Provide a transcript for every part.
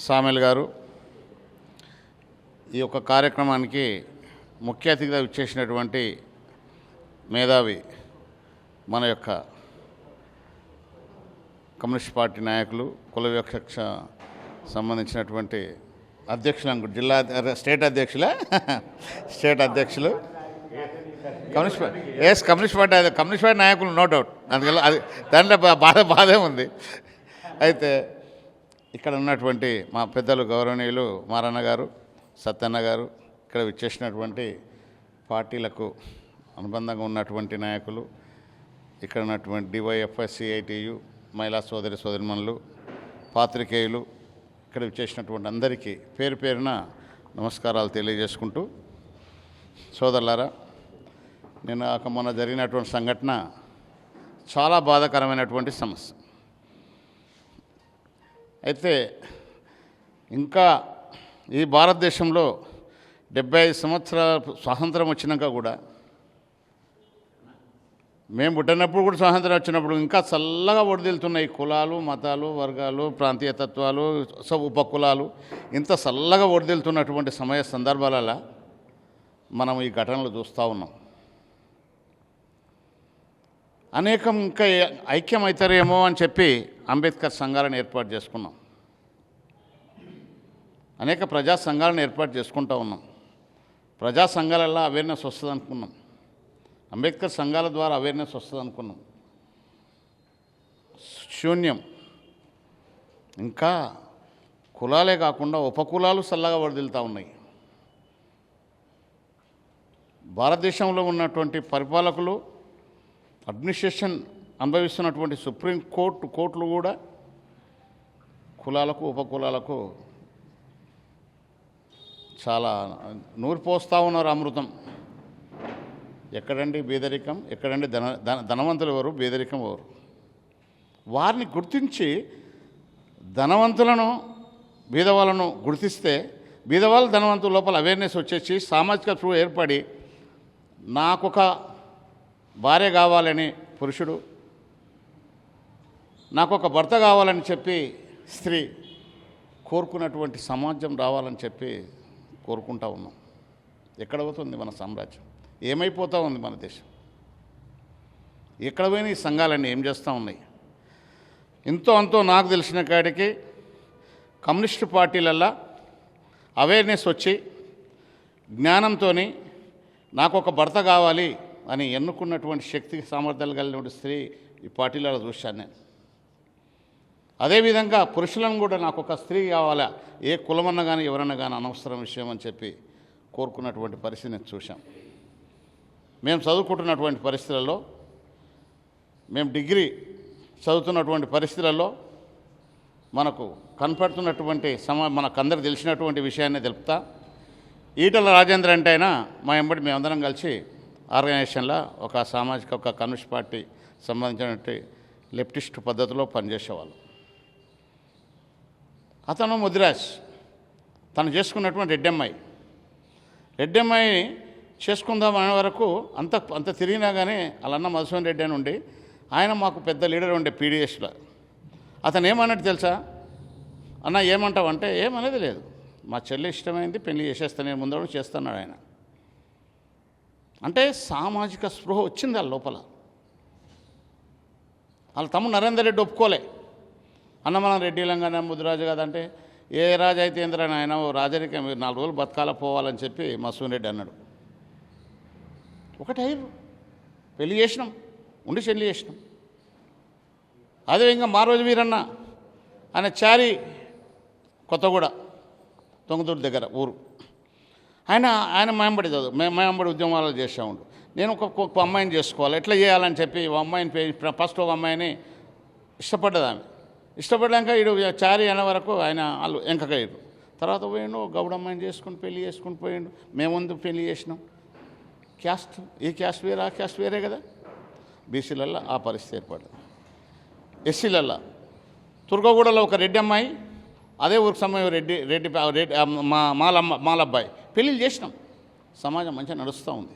సామెల్ గారు ఈ యొక్క కార్యక్రమానికి ముఖ్య అతిథిగా విచ్చేసినటువంటి మేధావి మన యొక్క కమ్యూనిస్ట్ పార్టీ నాయకులు కుల వివక్ష సంబంధించినటువంటి అధ్యక్షులు అనుకుంటు జిల్లా స్టేట్ అధ్యక్షులు కమ్యూనిస్ట్ పార్టీ నాయకులు నో డౌట్ అందువల్ల అది దాంట్లో బాధే ఉంది. అయితే ఇక్కడ ఉన్నటువంటి మా పెద్దలు గౌరవనీయులు మారన్న గారు, సత్తన్న గారు, ఇక్కడ విచ్చేసినటువంటి పార్టీలకు అనుబంధంగా ఉన్నటువంటి నాయకులు, ఇక్కడ ఉన్నటువంటి డివైఎఫ్ఎస్సిఐటియు మహిళా సోదరిమణులు, పాత్రికేయులు, ఇక్కడ విచ్చేసినటువంటి అందరికీ పేరు పేరున నమస్కారాలు తెలియజేసుకుంటూ, సోదరులారా, మొన్న జరిగినటువంటి సంఘటన చాలా బాధాకరమైనటువంటి సమస్య. అయితే ఇంకా ఈ భారతదేశంలో 75 సంవత్సరాల స్వాతంత్రం వచ్చినాక కూడా, మేము పుట్టినప్పుడు కూడా స్వాతంత్రం వచ్చినప్పుడు ఇంకా చల్లగా ఒడిదిల్తున్నాయి కులాలు, మతాలు, వర్గాలు, ప్రాంతీయ తత్వాలు, ఉపకులాలు ఇంత చల్లగా ఒడిదిల్తున్నటువంటి సందర్భాలలో మనం ఈ ఘటనలు చూస్తూ ఉన్నాం. అనేకం ఇంకా ఐక్యమవుతారేమో అని చెప్పి అంబేద్కర్ సంఘాలను ఏర్పాటు చేసుకున్నాం. అనేక ప్రజా సంఘాలను ఏర్పాటు చేసుకుంటూ ఉన్నాం. ప్రజా సంఘాలలో అవేర్నెస్ వస్తుంది అనుకున్నాం. అంబేద్కర్ సంఘాల ద్వారా అవేర్నెస్ వస్తుంది అనుకున్నాం. శూన్యం. ఇంకా కులాలే కాకుండా ఉపకులాలు చల్లగా వదిలుతూ ఉన్నాయి. భారతదేశంలో ఉన్నటువంటి పరిపాలకులు, అడ్మినిస్ట్రేషన్ అనుభవిస్తున్నటువంటి సుప్రీం కోర్టులు కూడా కులాలకు, ఉపకులాలకు చాలా నూరిపోస్తూ ఉన్నారు అమృతం. ఎక్కడండి బీదరికం, ఎక్కడండి ధనవంతులు ఎవరు, బీదరికం ఎవరు? వారిని గుర్తించి ధనవంతులను, బీదవాళ్ళను గుర్తిస్తే బీదవాళ్ళు ధనవంతుల లోపల అవేర్నెస్ వచ్చేసి సామాజిక స్పృహ ఏర్పడి, నాకొక భార్య కావాలని పురుషుడు, నాకొక భర్త కావాలని చెప్పి స్త్రీ కోరుకున్నటువంటి సమాజం రావాలని చెప్పి కోరుకుంటూ ఉన్నాం. ఎక్కడ పోతుంది మన సామ్రాజ్యం? ఏమైపోతూ ఉంది మన దేశం? ఎక్కడ పోయిన ఈ సంఘాలన్నీ ఏం చేస్తూ ఉన్నాయి? ఇంతో అంతో నాకు తెలిసిన కాడికి కమ్యూనిస్టు పార్టీలల్లో అవేర్నెస్ వచ్చి జ్ఞానంతో నాకు ఒక భర్త కావాలి అని ఎన్నుకున్నటువంటి శక్తి సామర్థ్యాలు కలిగినటువంటి స్త్రీ ఈ పార్టీలలో చూశాను నేను. అదేవిధంగా పురుషులను కూడా నాకు ఒక స్త్రీ కావాలా, ఏ కులమన్నా కానీ ఎవరన్నా కానీ అనవసరం విషయం అని చెప్పి కోరుకున్నటువంటి పరిస్థితి నేను చూశాం. మేము చదువుకుంటున్నటువంటి పరిస్థితులలో, మేము డిగ్రీ చదువుతున్నటువంటి పరిస్థితులలో మనకు కనపడుతున్నటువంటి మనకందరికి తెలిసినటువంటి విషయాన్ని తెలుపుతా. ఈటల రాజేంద్ర అంటే అయినా మా ఎంబడి మేమందరం కలిసి ఆర్గనైజేషన్లో ఒక సామాజిక కమ్యూనిస్ట్ పార్టీ సంబంధించినటువంటి లెఫ్టిస్ట్ పద్ధతిలో పనిచేసేవాళ్ళు. అతను ముదిరాజ్, తను చేసుకున్నటువంటి రెడ్డమ్మాయి చేసుకుందాం అనే వరకు అంత తిరిగినా కానీ వాళ్ళన్న మధుసూదన్ రెడ్డి అని ఉండి, ఆయన మాకు పెద్ద లీడర్ ఉండే పీడిఎస్లో. అతను ఏమన్నట్టు తెలుసా? అన్న ఏమంటావు అంటే, ఏమనేది లేదు, మా చెల్లి ఇష్టమైంది, పెళ్లి చేసేస్తానే ముందు చేస్తున్నాడు ఆయన. అంటే సామాజిక స్పృహ వచ్చింది వాళ్ళ లోపల. వాళ్ళ తమ్ముడు నరేందర్ రెడ్డి ఒప్పుకోలే. అన్న మనం రెడ్డిలంగానే ముద్దురాజు కదంటే, ఏ రాజు అయితే ఏంద్రా ఆయన రాజరికం 4 రోజులు బతకాల పోవాలని చెప్పి మధుసూదన్ రెడ్డి అన్నాడు. ఒకటి అయ్యారు, పెళ్లి చేసినాం, ఉండి చెల్లి చేసినాం. అదే ఇంకా మా రోజు వీరన్న ఆయన చారి కొత్తగూడ తొంగదూరు దగ్గర ఊరు, ఆయన మాయంబడి మాయంబడి ఉద్యమాలు చేస్తూ ఉండు. నేను ఒక అమ్మాయిని చేసుకోవాలి, ఎట్లా చేయాలని చెప్పి ఫస్ట్ ఒక అమ్మాయిని ఇష్టపడ్డది. ఆమె ఇష్టపడ్డాక ఇడు చారి అనే వరకు వాళ్ళు ఎంకకయ్యారు. తర్వాత పోయిండు, గౌడమ్మాయిని పెళ్లి చేసుకుని పోయిండు. మేముందు పెళ్లి చేసినాం. క్యాస్ట్, ఈ క్యాస్ట్ వేరే, ఆ క్యాస్ట్ వేరే కదా. బీసీలల్లో ఆ పరిస్థితి ఏర్పడింది. ఎస్సీలల్లో తుర్గగూడలో ఒక రెడ్డి అమ్మాయి, అదే ఊరికి సమయం రెడ్డి మాలబ్బాయి పెళ్ళిళ్ళు చేసినాం. సమాజం మంచిగా నడుస్తూ ఉంది.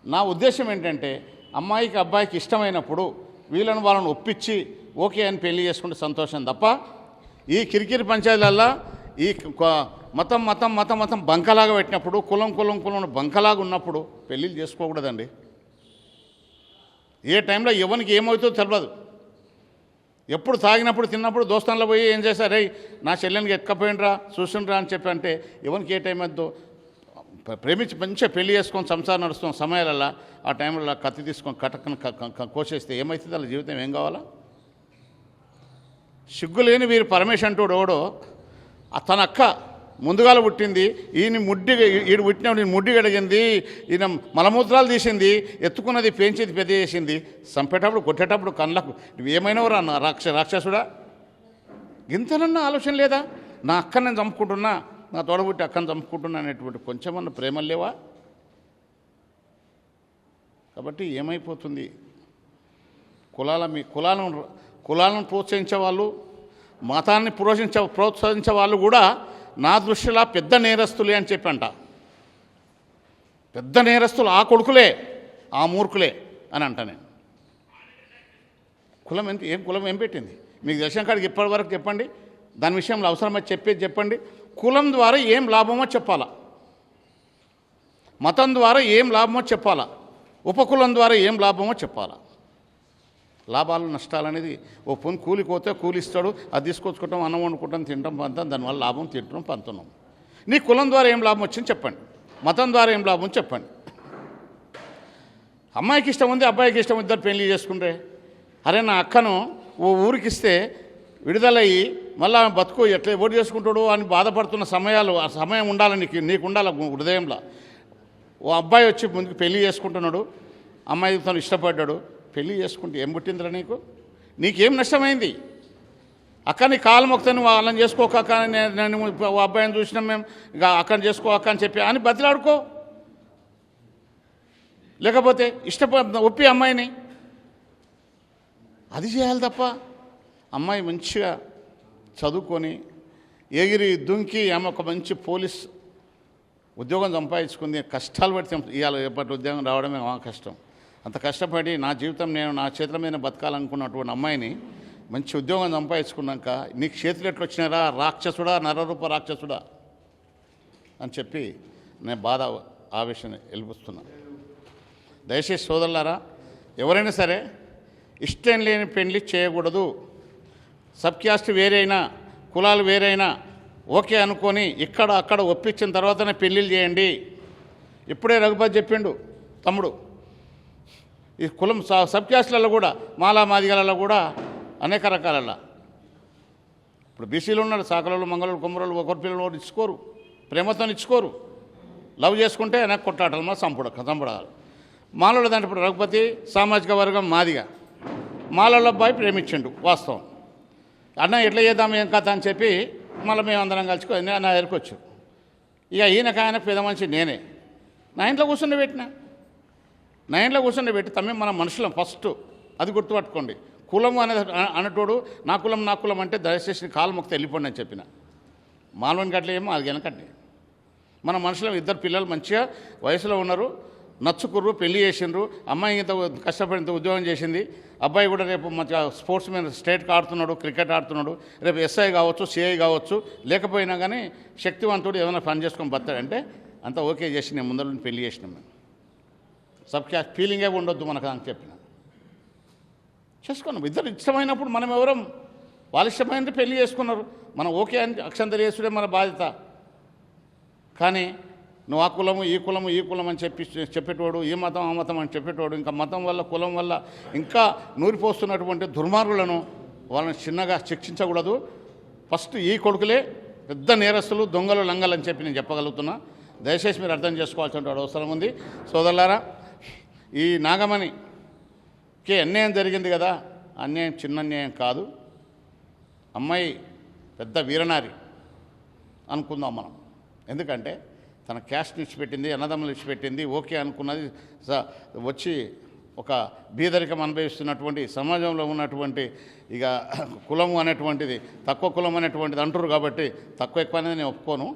నా ఉద్దేశం ఏంటంటే, అమ్మాయికి అబ్బాయికి ఇష్టమైనప్పుడు వాళ్ళని ఒప్పించి ఓకే అని పెళ్లి చేసుకుంటే సంతోషం తప్ప, ఈ కిరికిరి పంచాయతీలల్లో ఈ మతం మతం మతం మతం బంకలాగా పెట్టినప్పుడు కులం కులం కులం బంకలాగా ఉన్నప్పుడు పెళ్ళిళ్ళు చేసుకోకూడదండి. ఏ టైంలో ఎవరికి ఏమవుతుందో తెలియదు. ఎప్పుడు తాగినప్పుడు తిన్నప్పుడు దోస్తాన్లో పోయి ఏం చేశారే నా చెల్లెనికి ఎక్కపోయినరా చూసిండ్రా అని చెప్పి అంటే ఎవరికి ఏ టైం వద్దో ప్రేమించి మంచిగా పెళ్లి చేసుకొని సంసారం నడుస్తున్న సమయాలలో ఆ టైంలో కత్తి తీసుకొని కటక్కన కోసేస్తే ఏమవుతుంది? వాళ్ళ జీవితం ఏం కావాలా? సిగ్గులేని వీరు పరమేశ్ అంటూ ఎవడో తన అక్క ముందుగాల పుట్టింది, ఈయన ఈడు పుట్టినప్పుడు ఈయన ముడ్డి గడిగింది, ఈయన మలమూత్రాలు తీసింది, ఎత్తుకున్నది పెంచేది పెద్ద చేసింది, చంపేటప్పుడు కొట్టేటప్పుడు కళ్ళకు నువ్వేమైనావురా అన్న రాక్షసుడా? ఇంతనన్నా ఆలోచన లేదా? నా అక్కని నేను చంపుకుంటున్నా, నా తోడబుట్టి అక్కని చంపుకుంటున్నా అనేటువంటి కొంచెమన్నా ప్రేమలు లేవా? కాబట్టి ఏమైపోతుంది? కులాలను ప్రోత్సహించే వాళ్ళు, మతాన్ని ప్రోత్సహించే వాళ్ళు కూడా నా దృష్టిలో పెద్ద నేరస్తులే అని చెప్పి అంట. పెద్ద నేరస్తులు ఆ కొడుకులే, ఆ మూర్ఖులే అని అంట నేను. కులం కులం ఏం పెట్టింది మీకు దర్శనం కాడికి ఇప్పటి వరకు చెప్పండి. దాని విషయంలో అవసరమైతే చెప్పేది చెప్పండి. కులం ద్వారా ఏం లాభమో చెప్పాలా, మతం ద్వారా ఏం లాభమో చెప్పాలా, ఉపకులం ద్వారా ఏం లాభమో చెప్పాలా. లాభాలు నష్టాలు అనేది ఓ పొని కూలిపోతే కూలిస్తాడు, అది తీసుకొచ్చుకుంటాం, అన్నం వండుకుంటాం, తింటాం, పంతాం, దానివల్ల లాభం తింటున్నాం, పంతున్నాం. నీ కులం ద్వారా ఏం లాభం వచ్చింది చెప్పండి, మతం ద్వారా ఏం లాభం చెప్పండి. అమ్మాయికి ఇష్టం ఉంది, అబ్బాయికి ఇష్టం ఇద్దరు పెళ్లి చేసుకుంటే, అరే నా అక్కను ఓ ఊరికి ఇస్తే విడుదలయ్యి మళ్ళీ బతుకు ఎట్లా ఓటు చేసుకుంటాడు అని బాధపడుతున్న సమయాలు, ఆ సమయం ఉండాలి నీకు ఉండాలి హృదయంలో. ఓ అబ్బాయి వచ్చి ముందుకు పెళ్లి చేసుకుంటున్నాడు, అమ్మాయి తను ఇష్టపడ్డాడు, పెళ్లి చేసుకుంటే ఏం పుట్టిందిరా నీకేం నష్టమైంది? అక్క నీ కాలు మొక్తాను వాళ్ళని చేసుకోక అక్క, నేను అబ్బాయిని చూసినాం మేము, ఇక అక్కని చేసుకో అక్క అని చెప్పి అని బతిలాడుకో. లేకపోతే ఒప్పి అమ్మాయిని అది చేయాలి తప్ప, అమ్మాయి మంచిగా చదువుకొని ఎగిరి దుంకి ఆమె ఒక మంచి పోలీస్ ఉద్యోగం సంపాదించుకుంది, కష్టాలు పడితే ఇవాళ ఎప్పటి ఉద్యోగం రావడమే కష్టం. అంత కష్టపడి నా జీవితం నేను నా చేతుల మీద బతకాలనుకున్నటువంటి అమ్మాయిని మంచి ఉద్యోగం సంపాదించుకున్నాక నీకు చేతులు ఎట్లు వచ్చినారా రాక్షసుడా, నరరూప రాక్షసుడా అని చెప్పి నేను బాధ ఆవేశం వెలిపిస్తున్నాను. దయచేసి సోదరులారా, ఎవరైనా సరే ఇష్టం లేని పెళ్లి చేయకూడదు. సబ్ క్యాస్ట్ వేరైనా, కులాలు వేరైనా ఓకే అనుకొని ఇక్కడ అక్కడ ఒప్పించిన తర్వాతనే పెళ్ళిళ్ళు చేయండి. ఇప్పుడే రఘుపతి చెప్పిండు తమ్ముడు, ఈ కులం సబ్ క్యాస్ట్లలో కూడా మాలా మాదిగలలో కూడా అనేక రకాలలో ఇప్పుడు బీసీలు ఉన్నారు, సాకలలో మంగళలు కొమ్మరలు ఒకరి పిల్లలు ఇచ్చుకోరు, ప్రేమతో ఇచ్చుకోరు, లవ్ చేసుకుంటే వెనక్కి కొట్టాటలు మా చంపడాలి. మాలలో దాంట్లో ఇప్పుడు రఘుపతి సామాజిక వర్గం మాదిగా, మాలలో అబ్బాయి ప్రేమించిండు వాస్తవం, అన్న ఎట్లా చేద్దాం ఏం కథ అని చెప్పి మళ్ళీ మేము అందరం కలుసుకొని నా దగ్గరికి వచ్చు. ఇక ఈయనకు పెద్ద మనిషి నేనే నా ఇంట్లో కూర్చుండి తమ్మి మన మనుషులం ఫస్ట్, అది గుర్తుపట్టుకోండి. కులం అనేది అనేటోడు నా కులం అంటే దయచేసి కాలు మొక్కితే వెళ్ళిపోండి అని చెప్పిన. మాలవని గట్ల ఏమో అది వెనకండి. మన మనుషులం, ఇద్దరు పిల్లలు మంచిగా వయసులో ఉన్నారు, నచ్చుకుర్రు, పెళ్లి చేసిండ్రు, అమ్మాయి ఇంత కష్టపడి ఉద్యోగం చేసింది, అబ్బాయి కూడా రేపు మంచిగా స్పోర్ట్స్ మీద స్టేట్కి ఆడుతున్నాడు, క్రికెట్ ఆడుతున్నాడు, రేపు ఎస్ఐ కావచ్చు, సిఐ కావచ్చు, లేకపోయినా కానీ శక్తివంతుడు ఏమైనా పని చేసుకొని బతాడంటే అంతా ఓకే చేసి నేను ముందర పెళ్లి చేసినాం. మేము సబ్ క్యాస్ట్ ఫీలింగే ఉండొద్దు మనకు అని చెప్పిన. చేసుకున్నాం, ఇద్దరు ఇష్టమైనప్పుడు మనం ఎవరం, వాళ్ళు ఇష్టమైనది పెళ్లి చేసుకున్నారు, మనం ఓకే అని అక్షంతలు చేసుడే మన బాధ్యత. కానీ నువ్వు ఆ కులము ఈ కులం అని చెప్పేటోడు, ఈ మతం ఆ మతం అని చెప్పేటోడు, ఇంకా మతం వల్ల కులం వల్ల ఇంకా నూరిపోస్తున్నటువంటి దుర్మార్గులను వాళ్ళని చిన్నగా శిక్షించకూడదు. ఫస్ట్ ఈ కొడుకులే పెద్ద నేరస్తులు, దొంగలు, లంగలు అని చెప్పి నేను చెప్పగలుగుతున్నా. దయచేసి మీరు అర్థం చేసుకోవాల్సిన అవసరం ఉంది. సోదరులారా, ఈ నాగమణికి అన్యాయం జరిగింది కదా, అన్యాయం చిన్న అన్యాయం కాదు. అమ్మాయి పెద్ద వీరనారి అనుకుందాం మనం. ఎందుకంటే తన క్యాస్ట్ ఇచ్చిపెట్టింది, అన్నదమ్ములు ఇచ్చిపెట్టింది, ఓకే అనుకున్నది, వచ్చి ఒక బీదరికం అనుభవిస్తున్నటువంటి సమాజంలో ఉన్నటువంటి ఇక కులము అనేటువంటిది తక్కువ కులం అనేటువంటిది అంటురు కాబట్టి, తక్కువ ఎక్కువ అనేది నేను ఒప్పుకోను,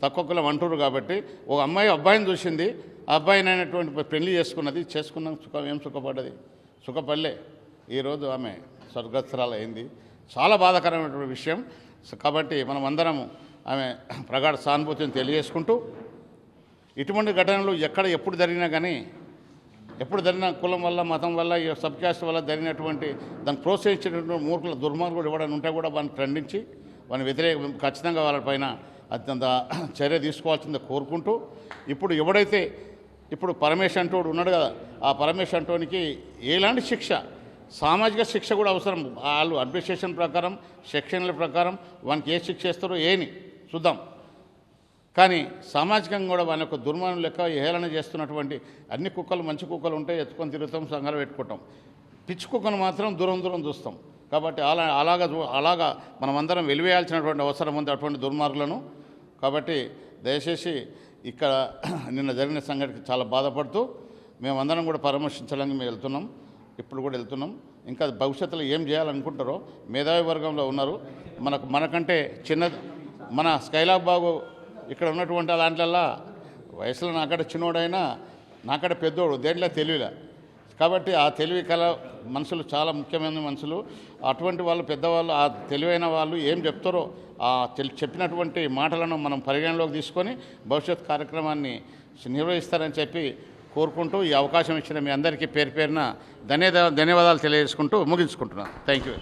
తక్కువ కులం అంటురు కాబట్టి ఒక అమ్మాయి అబ్బాయిని చూసింది, ఆ అబ్బాయిని అనేటువంటి పెళ్లి చేసుకున్నాం, ఏం సుఖపడ్డది? సుఖపడలే. ఈరోజు ఆమె స్వర్గస్థురాలు అయింది. చాలా బాధాకరమైనటువంటి విషయం. కాబట్టి మనం అందరము ఆమె ప్రగాఢ సానుభూతిని తెలియజేసుకుంటూ ఇటువంటి ఘటనలు ఎక్కడ ఎప్పుడు జరిగినా కానీ ఎప్పుడు జరిగిన కులం వల్ల మతం వల్ల ఈ సబ్ క్యాస్ట్ వల్ల జరిగినటువంటి దాన్ని ప్రోత్సహించినటువంటి మూర్ఖుల దుర్మార్గుడు ఎవడని ఉంటే కూడా వాడిని ఖండించి వాని ఖచ్చితంగా వాళ్ళపైన అత్యంత చర్య తీసుకోవాల్సిందే కోరుకుంటూ ఇప్పుడు ఎవడైతే ఇప్పుడు పరమేశ్ అంటోడు ఉన్నాడు కదా, ఆ పరమేశ్ అంటోనికి ఎలాంటి శిక్ష, సామాజిక శిక్ష కూడా అవసరం. వాళ్ళు అడ్మినిస్ట్రేషన్ ప్రకారం సెక్షన్ల ప్రకారం వానికి ఏ శిక్ష చేస్తారో ఏని చూద్దాం. కానీ సామాజికంగా కూడా వాళ్ళ యొక్క దుర్మానం లెక్క హేళన చేస్తున్నటువంటి అన్ని కుక్కలు మంచి కుక్కలు ఉంటే ఎత్తుకొని తిరుగుతాం, సంఘాలు పెట్టుకుంటాం. పిచ్చి కుక్కను మాత్రం దూరం దూరం చూస్తాం. కాబట్టి అలాగా మనమందరం వెలివేయాల్సినటువంటి అవసరం ఉంది అటువంటి దుర్మార్గులను. కాబట్టి దయచేసి ఇక్కడ నిన్న జరిగిన సంఘటనకి చాలా బాధపడుతూ మేమందరం కూడా పరామర్శించడానికి మేము వెళ్తున్నాం, ఇప్పుడు కూడా వెళ్తున్నాం. ఇంకా భవిష్యత్తులో ఏం చేయాలనుకుంటారో మేధావి వర్గంలో ఉన్నారు. మనకంటే చిన్న మన స్కైలాబ్ బాబు ఇక్కడ ఉన్నటువంటి అలాంటిలా వయసులో నాకంటే చిన్నోడైనా నాకంటే పెద్దోడు, దేంట్లో తెలివిలా. కాబట్టి ఆ తెలివి కల మనుషులు చాలా ముఖ్యమైన మనుషులు. అటువంటి వాళ్ళు పెద్దవాళ్ళు, ఆ తెలివైన వాళ్ళు ఏం చెప్తారో ఆ చెప్పినటువంటి మాటలను మనం పరిగణలోకి తీసుకొని భవిష్యత్ కార్యక్రమాన్ని నిర్వహిస్తారని చెప్పి కోరుకుంటూ ఈ అవకాశం ఇచ్చిన మీ అందరికీ పేరు పేరున ధన్యవాదాలు తెలియజేసుకుంటూ ముగించుకుంటున్నాను. Thank you.